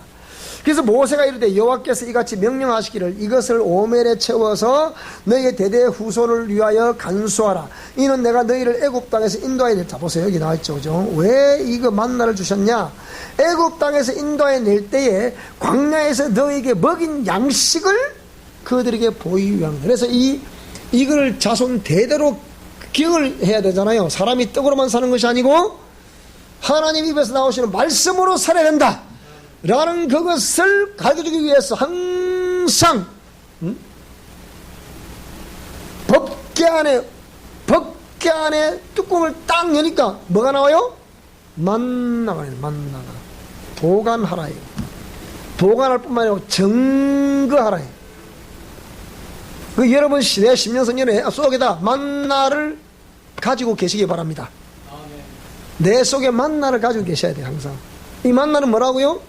그래서 모세가 이르되 여호와께서 이같이 명령하시기를 이것을 오멜에 채워서 너희의 대대 후손을 위하여 간수하라. 이는 내가 너희를 애굽 땅에서 인도하여 낼. 자, 보세요. 여기 나와있죠. 그죠? 왜 이거 만나를 주셨냐? 애굽 땅에서 인도하여 낼 때에 광야에서 너희에게 먹인 양식을 그들에게 보이기 위함. 그래서 이걸 자손 대대로 기억을 해야 되잖아요. 사람이 떡으로만 사는 것이 아니고 하나님 입에서 나오시는 말씀으로 살아야 된다 라는 그것을 가르쳐주기 위해서 항상 법궤 안에 뚜껑을 딱 여니까 뭐가 나와요? 만나가 나와요. 만나가. 보관하라. 보관할 뿐만 아니라 증거하라. 그 여러분 시대 10년선전에 속에다 만나를 가지고 계시기 바랍니다. 내 속에 만나를 가지고 계셔야 돼요. 항상. 이 만나는 뭐라고요?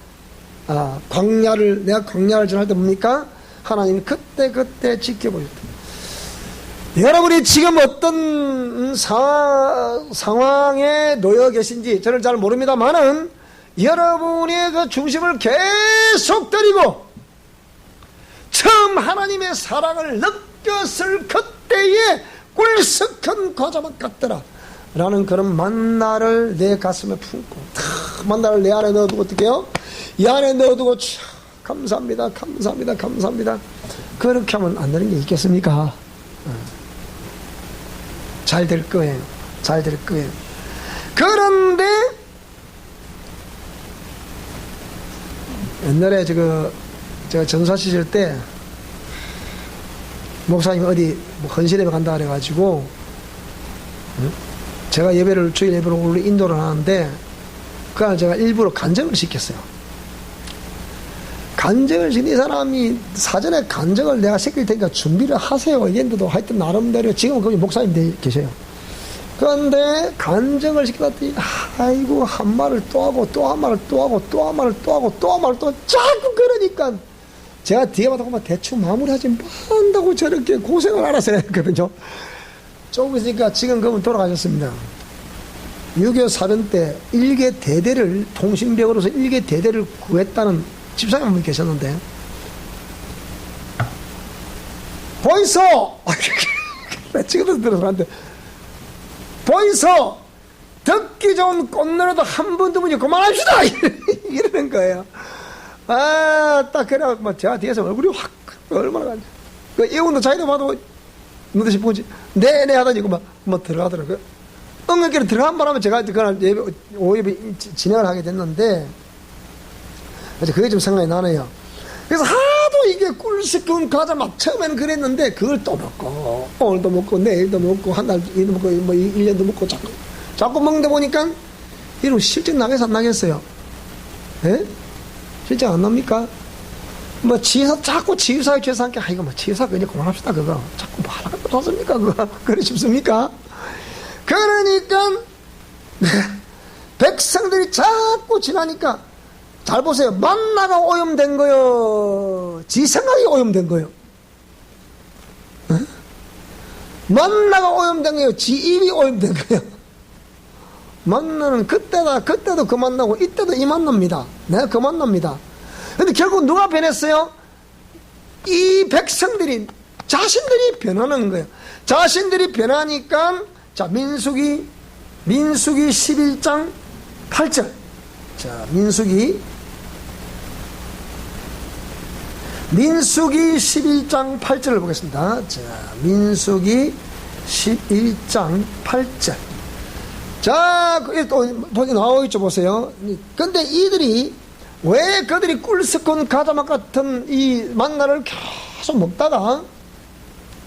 내가 광야를 지날 때 뭡니까? 하나님이 그때 지켜보셨다. 여러분이 지금 어떤 상황에 놓여 계신지 저는 잘 모릅니다만은 여러분의 그 중심을 계속 드리고 처음 하나님의 사랑을 느꼈을 그때에 꿀석한 과자맛 같더라 라는 그런 만나를 내 가슴에 품고 만나를 내 안에 넣어두고 어떻게 해요? 이 안에 넣어두고 감사합니다 감사합니다 감사합니다. 그렇게 하면 안 되는 게 있겠습니까? 잘 될 거예요. 잘 될 거예요. 그런데 옛날에 제가 전사 시절 때 목사님 어디 헌신 예배 간다 그래가지고 제가 주일 예배를 원래 인도를 하는데 그날 제가 일부러 간증을 시켰어요. 간증을 시킨 이 사람이 사전에 간증을 내가 시킬 테니까 준비를 하세요 이랬는데도 하여튼 나름대로 지금은 거기 목사님 계셔요. 그런데 간증을 시켰더니 아이고 한 말을 또 하고 또 한 말을 또 하고 또 한 말을 또 하고 또 한 말을 또 자꾸 그러니까 제가 뒤에 받아보면 대충 마무리하지 뭐 한다고 저렇게 고생을 알아서 했거든요. 조금 있으니까 지금 그분 돌아가셨습니다. 6.25 사변 때 일개 대대를 통신병으로서 일개 대대를 구했다는 집사님 한 분 계셨는데 보이소! 지금도 들어서는데 보이소! 듣기 좋은 꽃노래도 한 번 두 번이 그만합시다! 이러는 거예요. 딱 그래갖고 제가 뒤에서 얼굴이 확 얼마나 간지. 그 이혼도 자기도 봐도 너도 싶은지 네네 하더니 막 들어가더라고요. 응급기로 들어간 바람에 제가 그날 오예배 진행을 하게 됐는데 그게 좀 생각이 나네요. 그래서 하도 이게 꿀식군 과자 막 처음에는 그랬는데 그걸 또 먹고 오늘도 먹고 내일도 먹고 한 달 일도 먹고 뭐 1년도 먹고 자꾸 먹는데 보니까 이러면 실증 나겠어 안 나겠어요? 예? 실증 안 납니까? 뭐 자꾸 치유사에 취해서 함께 이거 뭐 치유사 그냥 그만합시다 그거 자꾸 뭐 하라고 좋습니까 그거 그래 싶습니까? 그러니까 백성들이 자꾸 지나니까 잘 보세요. 만나가 오염된 거요. 지 생각이 오염된 거요. 어? 만나가 오염된 거요. 지 입이 오염된 거요. 만나는 그때도 그 만나고 이때도 이 만납니다. 내가 그 만납니다. 근데 결국 누가 변했어요? 이 백성들이 자신들이 변하는 거예요. 자신들이 변하니까 자 민수기 11장 8절. 자 민수기 11장 8절을 보겠습니다. 자, 민수기 11장 8절. 자, 또 나와있죠, 보세요. 근데 이들이, 왜 그들이 꿀섞은 가자맛 같은 이 만나를 계속 먹다가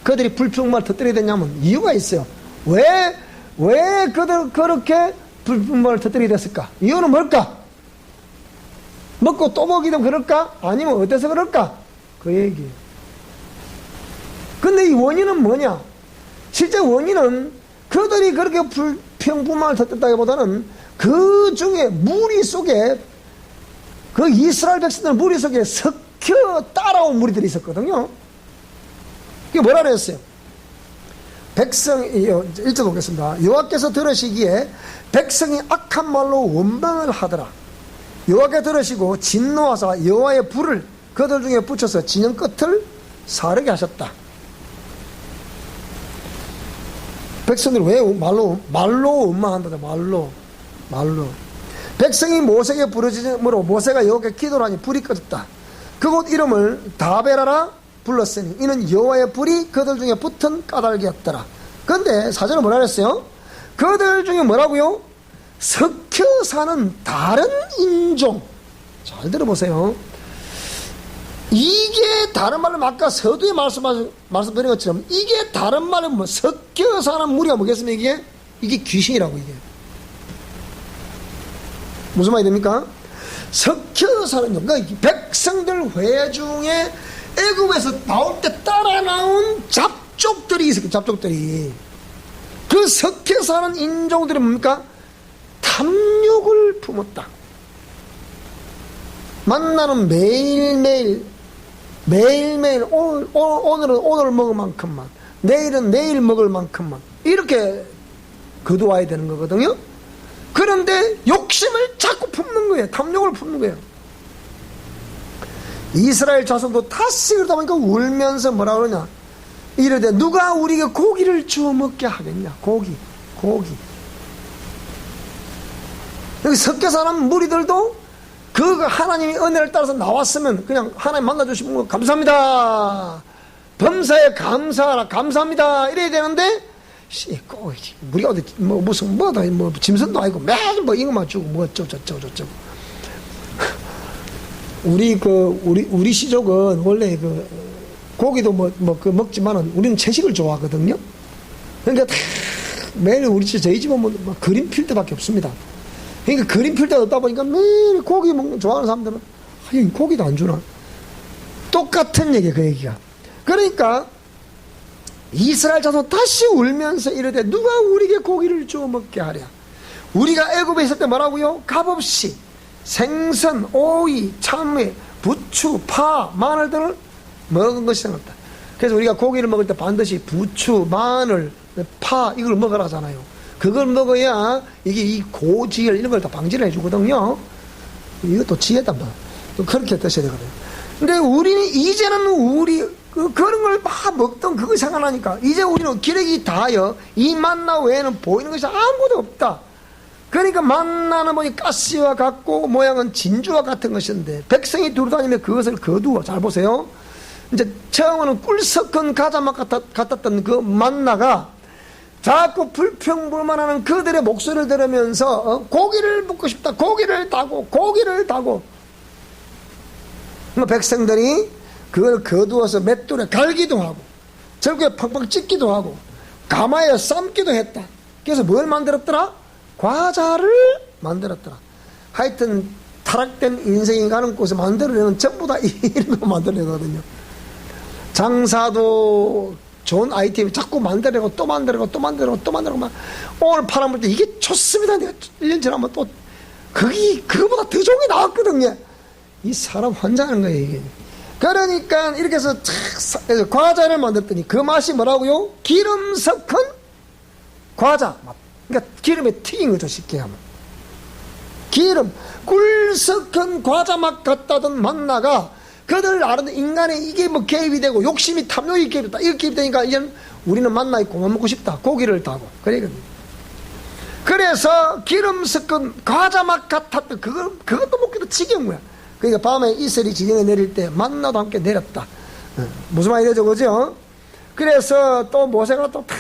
그들이 불평만 터뜨리게 됐냐면 이유가 있어요. 왜 그들 그렇게 불평만을 터뜨리게 됐을까? 이유는 뭘까? 먹고 또 먹이면 그럴까? 아니면 어때서 그럴까? 그 얘기예요. 근데 이 원인은 뭐냐? 실제 원인은 그들이 그렇게 불평불만을 터뜨렸다기보다는 그 중에 무리 속에 그 이스라엘 백성들 무리 속에 섞여 따라온 무리들이 있었거든요. 이게 뭐라 그랬어요? 백성, 1절 보겠습니다. 여호와께서 들으시기에 백성이 악한 말로 원망을 하더라. 여호와께 들으시고 진노하사 여호와의 불을 그들 중에 붙여서 진영 끝을 사르게 하셨다. 백성들이 왜 말로 원망한다. 말로 백성이 모세에게 부르짖음으로 모세가 여호와께 기도를 하니 불이 꺼졌다. 그곳 이름을 다베라라 불렀으니 이는 여호와의 불이 그들 중에 붙은 까닭이었더라. 그런데 4절에 뭐라 그랬어요? 그들 중에 뭐라고요? 섞여 사는 다른 인종. 잘 들어보세요. 이게 다른 말로 아까 서두에 말씀드린 것처럼 이게 다른 말로 뭐 섞여 사는 무리가 뭐겠습니까? 이게 귀신이라고. 이게 무슨 말이 됩니까? 섞여 사는, 그러니까 백성들 회중에 애굽에서 나올 때 따라 나온 잡족들이 있어요. 잡족들이. 그 섞여 사는 인종들이 뭡니까? 탐욕을 품었다. 만나는 매일매일 오늘은 오늘 먹을 만큼만, 내일은 내일 먹을 만큼만, 이렇게 거두어야 되는 거거든요. 그런데 욕심을 자꾸 품는 거예요. 탐욕을 품는 거예요. 이스라엘 자손도 다시 그러다 보니까 울면서 뭐라 그러냐, 이러되 누가 우리에게 고기를 주워 먹게 하겠냐. 고기. 여기 섞여 사는 무리들도 그 하나님의 은혜를 따라서 나왔으면 그냥 하나님 만나주시면 뭐 감사합니다, 범사에 감사하라, 감사합니다 이래야 되는데, 꼭 우리가 어디 무슨 짐승도 아니고 매일 이것만 주고 뭐 저쩌고 우리 시족은 원래 고기도 먹지만은 우리는 채식을 좋아하거든요. 그러니까 다 매일 저희 집은 그림 필 때밖에 없습니다. 그러니까 그림 필 때가 없다 보니까 매일 고기 좋아하는 사람들은 고기도 안 주나? 똑같은 얘기야, 그 얘기가. 그러니까 이스라엘 자손 다시 울면서 이르되 누가 우리에게 고기를 주워 먹게 하랴. 우리가 애굽에 있을 때 뭐라고요? 값없이 생선, 오이, 참외, 부추, 파, 마늘 등을 먹은 것이 생겼다. 그래서 우리가 고기를 먹을 때 반드시 부추, 마늘, 파 이걸 먹으라 하잖아요. 그걸 먹어야 이게 이 고지혈 이런 걸 다 방지를 해주거든요. 이것도 지혜다 뭐. 그렇게 드셔야 되거든요. 근데 우리는 이제는 그런 걸 막 먹던 그거 생각나니까 이제 우리는 기력이 다하여 이 만나 외에는 보이는 것이 아무것도 없다. 그러니까 만나는 보니 가시와 같고 모양은 진주와 같은 것인데 백성이 두루다니며 그것을 거두어. 잘 보세요. 이제 처음에는 꿀섞은 가자맛 같았던 그 만나가 자꾸 불평불만하는 그들의 목소리를 들으면서 고기를 먹고 싶다. 고기를 다고. 백성들이 그걸 거두어서 맷돌에 갈기도 하고 절구에 팡팡 찍기도 하고 가마에 삶기도 했다. 그래서 뭘 만들었더라? 과자를 만들었더라. 하여튼 타락된 인생이 가는 곳에 만들어내는 전부 다 이런 거 만들어내거든요. 장사도 좋은 아이템이 자꾸 만들어내고 또 만들고 오늘 팔아볼 때 이게 좋습니다. 내가 1년 전에 한번 또 그거보다 더 좋은 게 나왔거든요. 이 사람 환장하는 거예요, 이게. 그러니까 이렇게 해서 과자를 만들었더니 그 맛이 뭐라고요? 기름 섞은 과자. 그러니까 기름에 튀긴 거죠, 쉽게 하면. 기름, 꿀 섞은 과자 맛 같다던 만나가 그들 아는 인간의 이게 개입이 되고 욕심이 탐욕이 개입됐다. 이렇게 개입되니까 이제는 우리는 만나 있고 뭐 먹고 싶다. 고기를 타고. 그래서 기름 섞은 과자 맛 같았던 그것도 먹기도 지겨운 거야. 그러니까 밤에 이슬이 지경에 내릴 때 만나도 함께 내렸다. 무슨 말이 되죠, 그죠? 그래서 또 모세가 또 다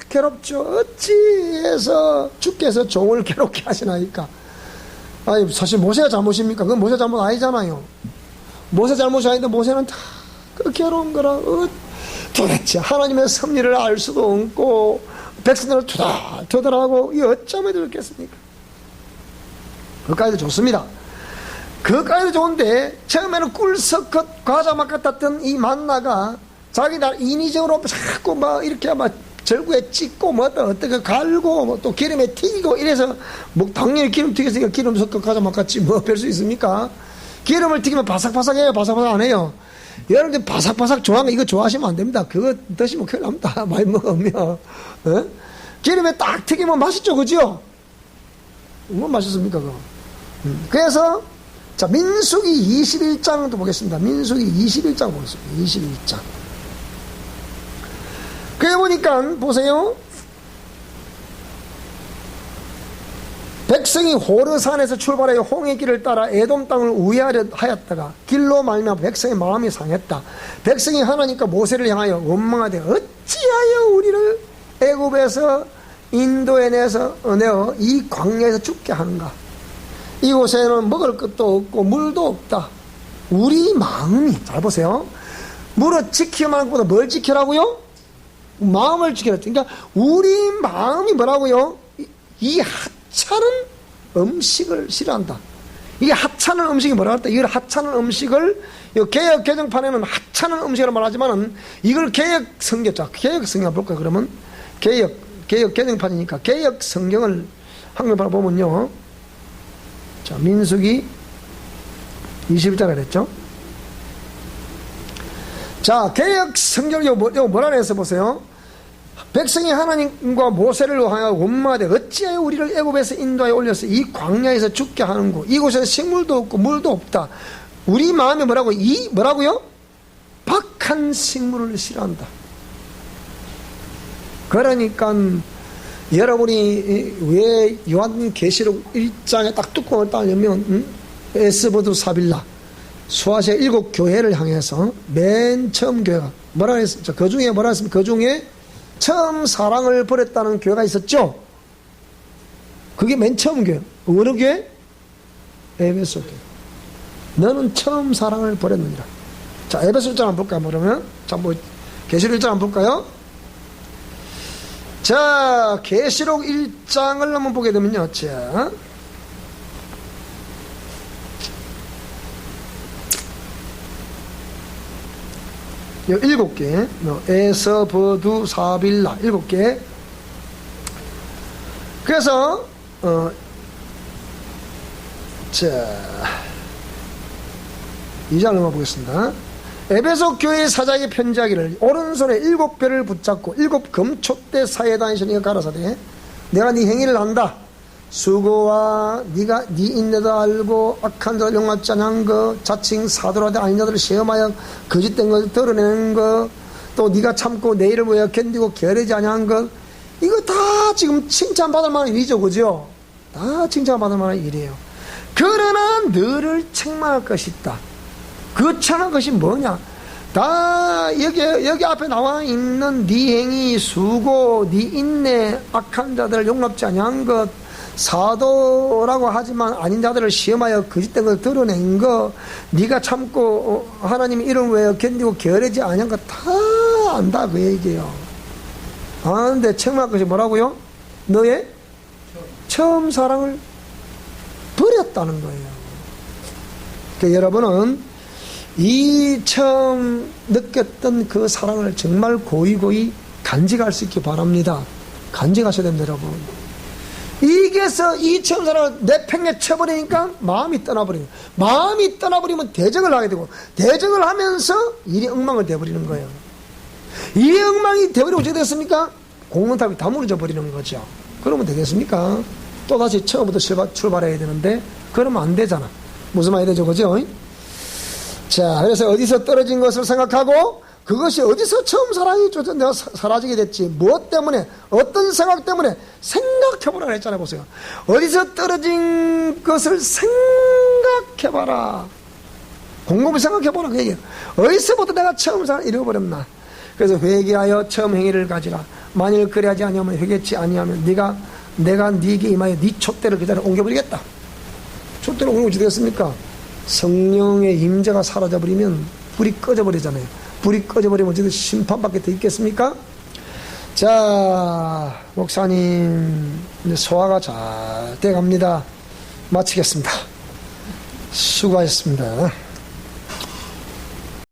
괴롭죠. 어찌해서 주께서 종을 괴롭게 하시나이까. 아니 사실 모세가 잘못입니까? 그건 모세 잘못 아니잖아요. 모세 잘못이 아닌데 모세는 다 그 괴로운 거라. 도대체 하나님의 섭리를 알 수도 없고 백성들을 투덜투덜하고 이 어쩌면 좋겠습니까? 그까지도 좋습니다. 그까지도 좋은데 처음에는 꿀섞은 과자 맛 같았던 이 만나가 자기 날 인위적으로 자꾸 이렇게 절구에 찍고 어떻게 갈고 또 기름에 튀기고 이래서 뭐 당연히 기름 튀겼으니까 기름 섞어 가자 막같이 뭐 별 수 있습니까? 기름을 튀기면 바삭바삭해요, 바삭바삭 안 해요? 여러분들 바삭바삭 좋아하는 거 이거 좋아하시면 안 됩니다. 그거 드시면 큰일 납니다. 많이 먹으면. 어? 기름에 딱 튀기면 맛있죠, 그죠? 뭐 맛있습니까, 그거? 그래서 자, 민수기 21장도 보겠습니다. 민수기 21장 보겠습니다. 21장. 그래 보니까 보세요. 백성이 호르산에서 출발하여 홍해 길을 따라 에돔 땅을 우회하려 하였다가 길로 말미암아 백성의 마음이 상했다. 백성이 하나님과 모세를 향하여 원망하되 어찌하여 우리를 애굽에서 인도에 내어 이 광야에서 죽게 하는가. 이곳에는 먹을 것도 없고 물도 없다. 우리 마음이, 잘 보세요, 물을 지키만 한 것보다 뭘 지키라고요? 마음을 지키라. 그러니까 우리 마음이 뭐라고요? 이 하찮은 음식을 싫어한다. 이게 하찮은 음식이 뭐라 할까? 이걸 하찮은 음식을, 개역 개정판에는 하찮은 음식이라고 말하지만은 이걸 개역 성경, 자, 개역 성경 볼까요? 그러면 개역 개정판이니까 개역 성경을 한글로 보면요. 자, 민수기 21장을 했죠. 자, 개역 성경 이거 뭐라 해서 보세요. 백성이 하나님과 모세를 향하여 원망하되 어찌하여 우리를 애굽에서 인도하여 올려서 이 광야에서 죽게 하는고 이곳에서 식물도 없고 물도 없다. 우리 마음에 뭐라고요? 박한 식물을 싫어한다. 그러니까 여러분이 왜 요한계시록 1장에 딱 뚜껑을 딱 열면 에스보드 사빌라 수아시아 7 교회를 향해서 맨 처음 교회가 뭐라 했었죠? 그 중에 뭐라 했습니까? 그 중에 처음 사랑을 버렸다는 교회가 있었죠. 그게 맨 처음 교회. 어느 교회? 에베소 교회. 너는 처음 사랑을 버렸느니라. 자, 에베소 1장 한번 볼까요? 그러면 자, 뭐 계시록 1장 한번 볼까요? 자, 계시록 1장을 한번 보게 되면요. 자, 요 7개, 에서버두 사빌라 7개. 그래서 자, 2장을 한번 보겠습니다. 에베소 교회의 사자에게 편지하기를 오른손에 7별을 붙잡고 7 금촛대 사이에 다니시니까 가라사대 내가 네 행위를 안다. 수고와 네가 네 인내도 알고 악한 자를 용납지 않은 거, 자칭 사도라도 아닌 자들을 시험하여 거짓된 것을 드러내는 거, 또 네가 참고 내 일을 위하여 견디고 게으르지 아니한 것, 이거 다 지금 칭찬받을 만한 일이죠, 그죠? 다 칭찬받을 만한 일이에요. 그러나 너를 책망할 것이 있다. 그 책망할 것이 뭐냐? 다 여기 앞에 나와 있는 네 행위, 수고, 네 인내, 악한 자들을 용납지 아니한 것, 사도라고 하지만 아닌 자들을 시험하여 거짓된 걸 드러낸 거, 네가 참고 하나님 이름 외에 견디고 게으르지 아니한 거 다 안다, 그 얘기예요. 아는데 책망할 것이 뭐라고요? 너의 처음 사랑을 버렸다는 거예요. 그러니까 여러분은 이 처음 느꼈던 그 사랑을 정말 고이고이 간직할 수 있기 바랍니다. 간직하셔야 됩니다, 여러분. 이게서 이 처음 사랑을 내팽에 쳐버리니까 마음이 떠나버리고, 마음이 떠나버리면 대적을 하게 되고, 대적을 하면서 일이 엉망을 돼버리는 거예요. 일이 엉망이 돼버리고 어떻게 됐습니까? 공론탑이 다 무너져 버리는 거죠. 그러면 되겠습니까? 또다시 처음부터 출발해야 되는데 그러면 안 되잖아. 무슨 말이 되죠, 그죠? 자, 그래서 어디서 떨어진 것을 생각하고 그것이 어디서 처음 사랑이 내가 사라지게 됐지, 무엇 때문에, 어떤 생각 때문에 생각해보라 했잖아요. 보세요. 어디서 떨어진 것을 생각해봐라. 곰곰이 생각해보라, 그 얘기예요. 어디서부터 내가 처음 사랑을 잃어버렸나. 그래서 회개하여 처음 행위를 가지라. 만일 그리하지 아니하면, 회개치 아니하면 내가 네게 임하여 네 촛대를 그 자리에 옮겨버리겠다. 촛대를 옮기면 어떻게 되겠습니까? 성령의 임재가 사라져버리면 불이 꺼져버리잖아요. 불이 꺼져버리면 어쨌든 심판밖에 더 있겠습니까? 자, 목사님 이제 소화가 잘 돼갑니다. 마치겠습니다. 수고하셨습니다.